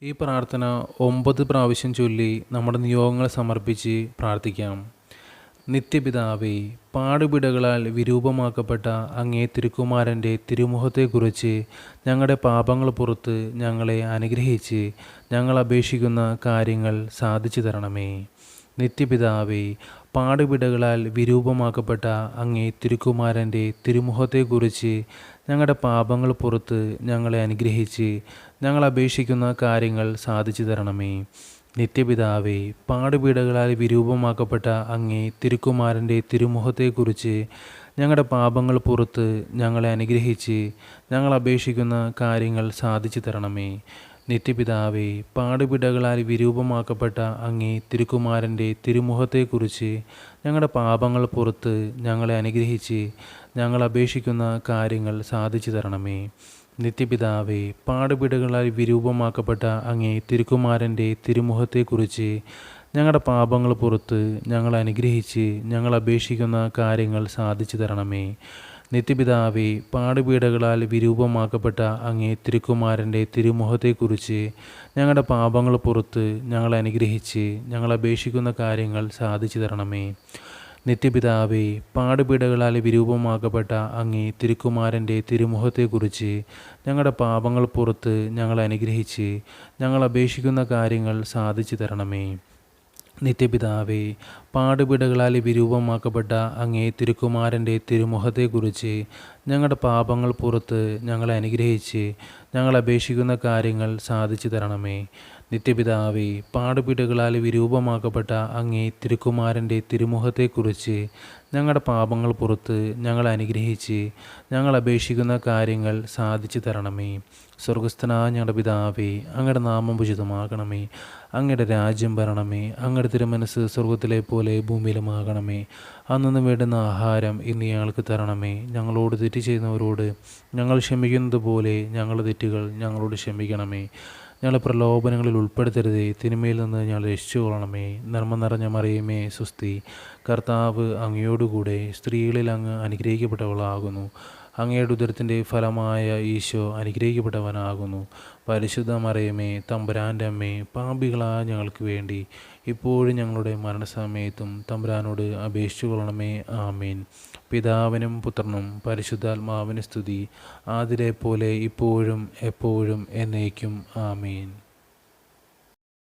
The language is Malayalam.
ഈ പ്രാർത്ഥന 9 പ്രാവശ്യം ചൊല്ലി നമ്മുടെ നിയോഗങ്ങൾ സമർപ്പിച്ച് പ്രാർത്ഥിക്കാം. നിത്യപിതാവേ, പാടുപിടകളാൽ വിരൂപമാക്കപ്പെട്ട അങ്ങേ തിരുക്കുമാരൻ്റെ തിരുമുഖത്തെക്കുറിച്ച് ഞങ്ങളുടെ പാപങ്ങൾ പുറത്ത് ഞങ്ങളെ അനുഗ്രഹിച്ച് ഞങ്ങൾ അപേക്ഷിക്കുന്ന കാര്യങ്ങൾ സാധിച്ചു തരണമേ. നിത്യപിതാവേ, പാടുപിടകളാൽ വിരൂപമാക്കപ്പെട്ട അങ്ങേ തിരുക്കുമാരൻ്റെ തിരുമുഖത്തെക്കുറിച്ച് ഞങ്ങളുടെ പാപങ്ങൾ പുറത്ത് ഞങ്ങളെ അനുഗ്രഹിച്ച് ഞങ്ങൾ അപേക്ഷിക്കുന്ന കാര്യങ്ങൾ സാധിച്ചു തരണമേ. നിത്യപിതാവേ, പാടുപീടകളാൽ വിരൂപമാക്കപ്പെട്ട അങ്ങേ തിരുക്കുമാരൻ്റെ തിരുമുഖത്തെക്കുറിച്ച് ഞങ്ങളുടെ പാപങ്ങൾ പുറത്ത് ഞങ്ങളെ അനുഗ്രഹിച്ച് ഞങ്ങൾ അപേക്ഷിക്കുന്ന കാര്യങ്ങൾ സാധിച്ചു തരണമേ. നിത്യപിതാവേ, പാടുപിടകളാൽ വിരൂപമാക്കപ്പെട്ട അങ്ങേ തിരുക്കുമാരൻ്റെ തിരുമുഖത്തെക്കുറിച്ച് ഞങ്ങളുടെ പാപങ്ങൾ പുറത്ത് ഞങ്ങളെ അനുഗ്രഹിച്ച് ഞങ്ങൾ അപേക്ഷിക്കുന്ന കാര്യങ്ങൾ സാധിച്ചു തരണമേ. നിത്യപിതാവേ, പാടുപിടകളാൽ വിരൂപമാക്കപ്പെട്ട അങ്ങേ തിരുക്കുമാരൻ്റെ തിരുമുഖത്തെക്കുറിച്ച് ഞങ്ങളുടെ പാപങ്ങൾ പുറത്ത് ഞങ്ങൾ അനുഗ്രഹിച്ച് ഞങ്ങൾ അപേക്ഷിക്കുന്ന കാര്യങ്ങൾ സാധിച്ചു തരണമേ. നിത്യപിതാവേ, പാടുപീടകളാൽ വിരൂപമാക്കപ്പെട്ട അങ്ങേ തിരുക്കുമാരൻ്റെ തിരുമുഖത്തെക്കുറിച്ച് ഞങ്ങളുടെ പാപങ്ങൾ പുറത്ത് ഞങ്ങൾ അനുഗ്രഹിച്ച് ഞങ്ങൾ അപേക്ഷിക്കുന്ന കാര്യങ്ങൾ സാധിച്ചു തരണമേ. നിത്യപിതാവേ, പാടുപീടകളാൽ വിരൂപമാക്കപ്പെട്ട അങ്ങേ തിരുക്കുമാരൻ്റെ തിരുമുഖത്തെക്കുറിച്ച് ഞങ്ങളുടെ പാപങ്ങൾ പുറത്ത് ഞങ്ങൾ അനുഗ്രഹിച്ച് ഞങ്ങൾ അപേക്ഷിക്കുന്ന കാര്യങ്ങൾ സാധിച്ചു തരണമേ. നിത്യപിതാവേ, പാടുപിടകളാൽ വിരൂപമാക്കപ്പെട്ട അങ്ങേ തിരുക്കുമാരൻ്റെ തിരുമുഖത്തെക്കുറിച്ച് ഞങ്ങളുടെ പാപങ്ങൾ പുറത്ത് ഞങ്ങളെ അനുഗ്രഹിച്ച് ഞങ്ങൾ അപേക്ഷിക്കുന്ന കാര്യങ്ങൾ സാധിച്ചു തരണമേ. നിത്യപിതാവേ, പാടുപിടകളാൽ വിരൂപമാക്കപ്പെട്ട അങ്ങേ തിരുക്കുമാരൻ്റെ തിരുമുഖത്തെക്കുറിച്ച് ഞങ്ങളുടെ പാപങ്ങൾ പുറത്ത് ഞങ്ങൾ അനുഗ്രഹിച്ച് ഞങ്ങൾ അപേക്ഷിക്കുന്ന കാര്യങ്ങൾ സാധിച്ചു തരണമേ. സ്വർഗസ്ഥനായ ഞങ്ങളുടെ പിതാവേ, അങ്ങയുടെ നാമം ഉചിതമാകണമേ. അങ്ങയുടെ രാജ്യം വരണമേ. അങ്ങയുടെ തിരുമനസ്സ് സ്വർഗത്തിലെ പോലെ ഭൂമിയിലുമാകണമേ. അന്നു വേണ്ടുന്ന ആഹാരം ഇന്ന് ഞങ്ങൾക്ക് തരണമേ. ഞങ്ങളോട് തെറ്റ് ചെയ്യുന്നവരോട് ഞങ്ങൾ ക്ഷമിക്കുന്നത് പോലെ ഞങ്ങളുടെ തെറ്റുകൾ ഞങ്ങളോട് ക്ഷമിക്കണമേ. ഞങ്ങളെ പ്രലോഭനങ്ങളിൽ ഉൾപ്പെടുത്തരുതേ, തിന്മയിൽ നിന്ന് ഞങ്ങൾ രക്ഷിച്ചുകൊള്ളണമേ. നന്മ നിറഞ്ഞ മറിയമേ, സ്വസ്തി, കർത്താവ് അങ്ങയോടുകൂടെ സ്ത്രീകളിൽ അങ്ങ് അനുഗ്രഹിക്കപ്പെട്ടവളാകുന്നു. അങ്ങയുടെ ഉദരത്തിൻ്റെ ഫലമായ ഈശോ അനുഗ്രഹിക്കപ്പെട്ടവനാകുന്നു. പരിശുദ്ധ മറിയമേ, തമ്പുരാൻ്റെ അമ്മേ, പാപികളായ ഞങ്ങൾക്ക് വേണ്ടി ഇപ്പോഴും ഞങ്ങളുടെ മരണസമയത്തും തമ്പുരാനോട് അപേക്ഷിച്ചു കൊള്ളണമേ. ആമേൻ. പിതാവിനും പുത്രനും പരിശുദ്ധാത്മാവിന് സ്തുതി, ആദിലെ പോലെ ഇപ്പോഴും എപ്പോഴും എന്നേക്കും. ആമേൻ.